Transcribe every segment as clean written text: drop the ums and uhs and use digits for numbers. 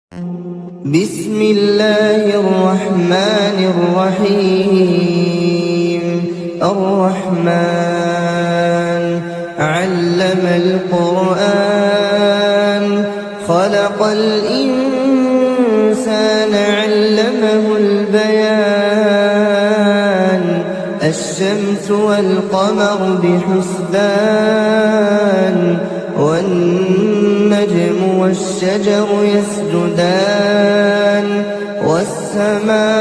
بسم الله الرحمن الرحيم. الرحمن علم القرآن خلق الإنسان علمه البيان الشمس والقمر بحسبان والنجم والشجر يسجدان والسماء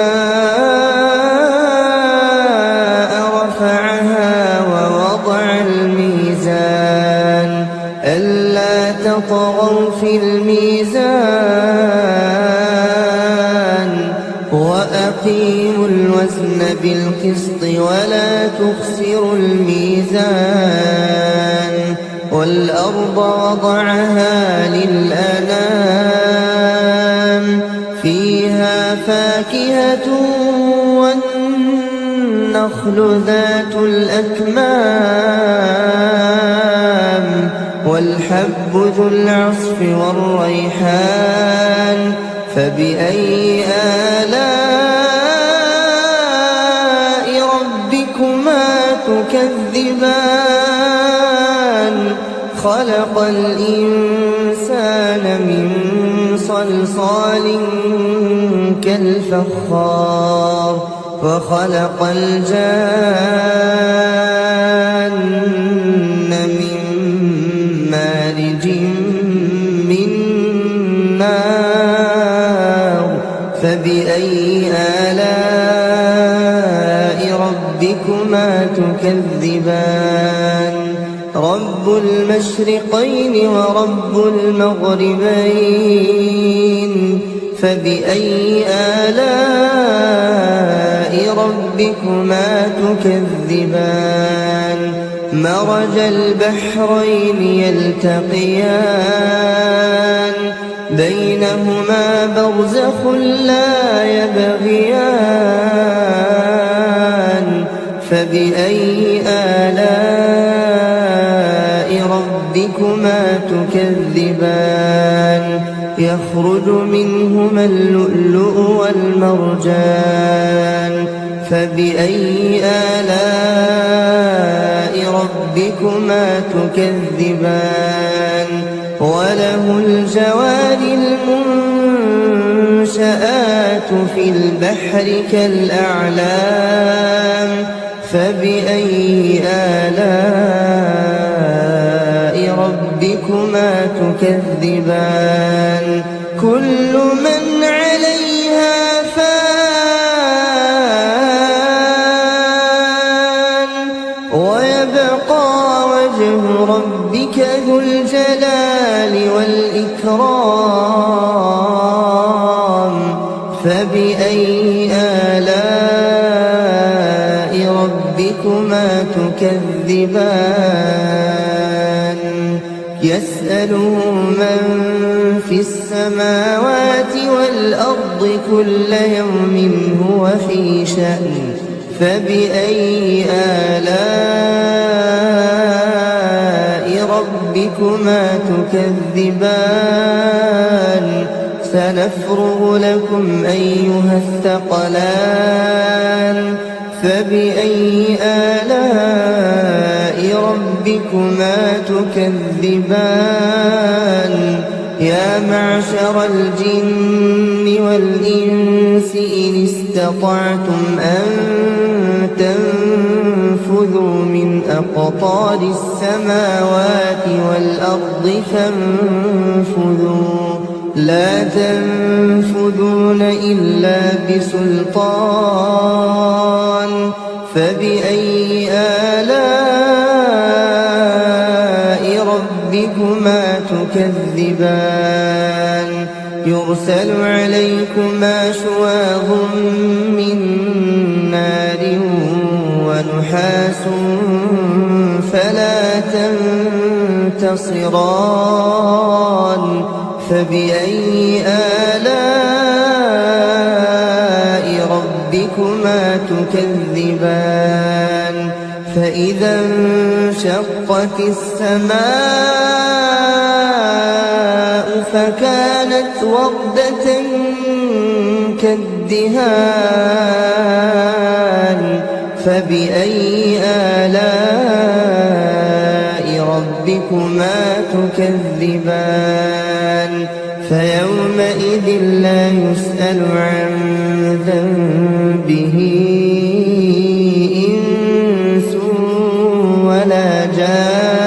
رفعها ووضع الميزان ألا تطغوا في الميزان وأقيموا الوزن بالقسط ولا تخسروا الميزان والأرض وضعها للأنام فيها فاكهة والنخل ذات الأكمام والحب ذو العصف والريحان فبأي آلاء ربكما تكذبان خلق الإنسان من صلصال كالفخار وخلق الجان من مارج من نار فبأي آلاء ربكما تكذبان رب المشرقين ورب المغربين فبأي آلاء ربكما تكذبان مرج البحرين يلتقيان بينهما برزخ لا يبغيان فبأي آلاء ربكما تكذبان يخرج منهما اللؤلؤ والمرجان فبأي آلاء ربكما تكذبان وله الجوار المنشآت في البحر كالأعلام فبأي آلاء ربكما تكذبان كل من عليها فان ويبقى وجه ربك ذو الجلال والإكرام فبأي آلاء ربكما تكذبان يسأله من في السماوات والأرض كل يوم هو في شأن فبأي آلاء ربكما تكذبان سنفرغ لكم أيها الثقلان فبأي آلاء ربكما تكذبان يا معشر الجن والإنس إن استطعتم أن تنفذوا من أقطار السماوات والأرض فانفذوا لا تنفذون إلا بسلطان فبأي آلاء ربكما تكذبان يرسل عليكما شواظ من نار ونحاس فلا تنتصران فبأي آلاء ربكما تكذبان فإذا انشقت السماء فكانت وردة كالدهان فبأي آلاء ربكما تكذبان فيومئذ لا يسأل عن ذنبه إنس ولا جان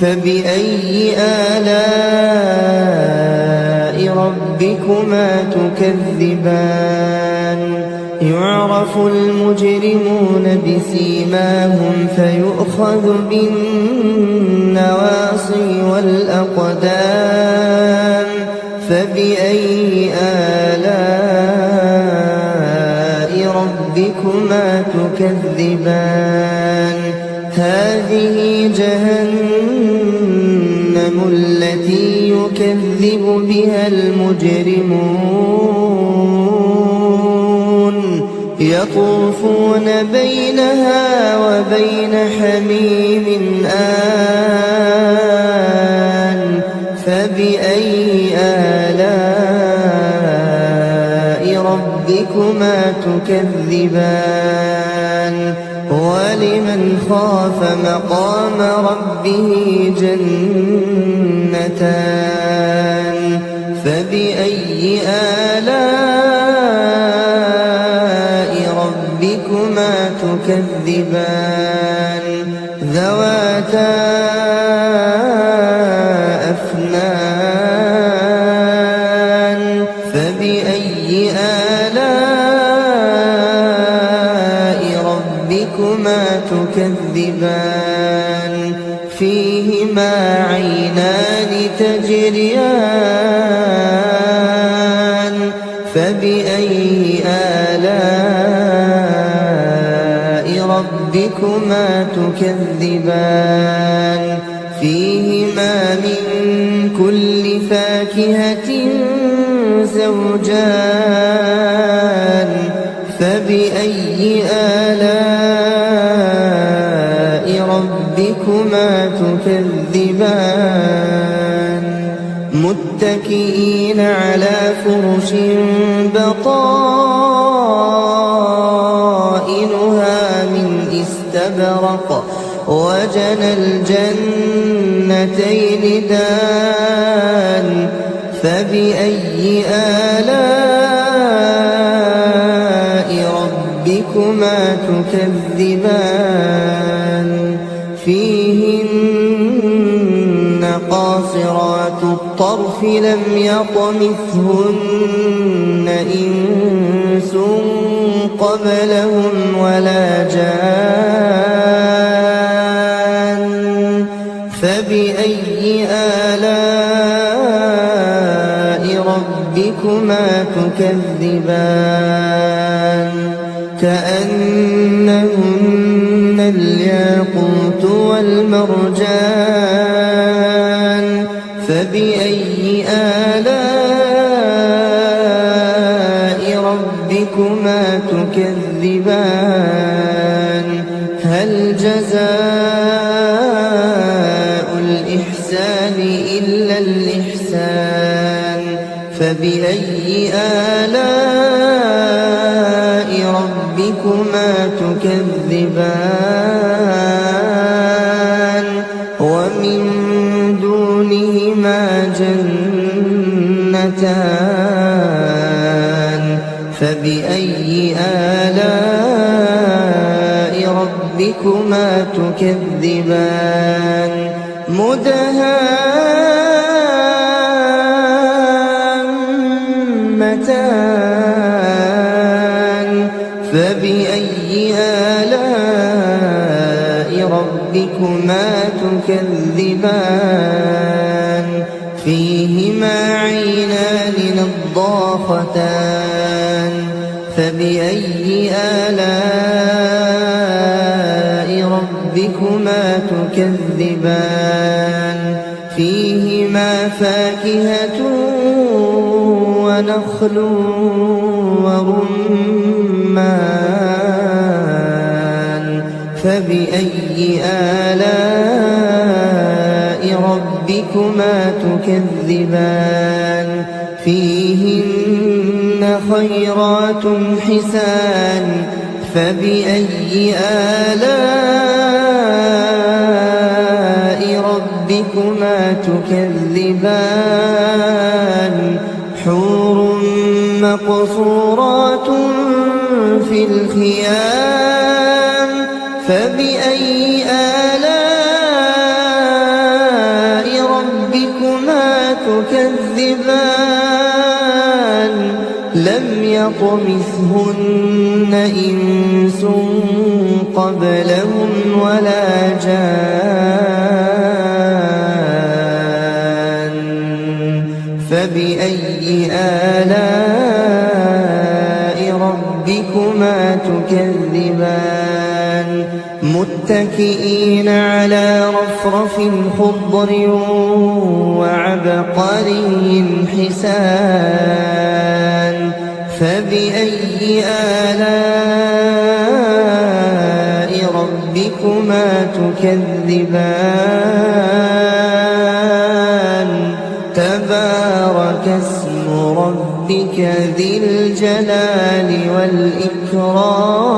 فبأي آلاء ربكما تكذبان يعرف المجرمون بسيماهم فيؤخذ بالنواصي والأقدام فبأي آلاء ربكما تكذبان هذه جهنم التي يكذب بها المجرمون يطوفون بينها وبين حميم آن فبأي آلاء ربكما تكذبان ولمن خاف مقام ربه جنتان فبأي آلاء ربكما تكذبان ذواتا أفنان فبأي آلاء ربكما تكذبان فيهما عينان تجريان فبأي آلاء ربكما تكذبان فيهما من كل فاكهة زوجان فبأي آلاء ربكما تكذبان متكئين على فرش بطائنها من استبرق وجنى الجنتين دان فبأي آلاء ربكما تكذبان فيهن قاصرات الطرف لم يطمثهن إنس قبلهم ولا جان فبأي آلاء ربكما تكذبان كأنهن الياقوت والمرجان فبأي آلاء ربكما تكذبان هل جزاء الإحسان إلا الإحسان فبأي آلاء ربكما تكذبان ومن دونهما جنتان فبأي آلاء ربكما تكذبان مدهامتان فبأي آلاء ربكما تكذبان فيهما عينان نضاختان فبأي آلاء ربكما تكذبان فيهما فاكهة ونخل ورمان فبأي آلاء ربكما تكذبان فيهن خيرات حسان فبأي آلاء ربكما تكذبان حور مقصورات في الخيام فبأي آلاء ربكما تكذبان لم يطمثهن إنس قبلهم ولا جان فبأي آلاء ربكما تكذبان متكئين على رفرف خضر وعبقري حسان فبأي آلاء ربكما تكذبان تبارك اسم ربك ذي الجلال والإكرام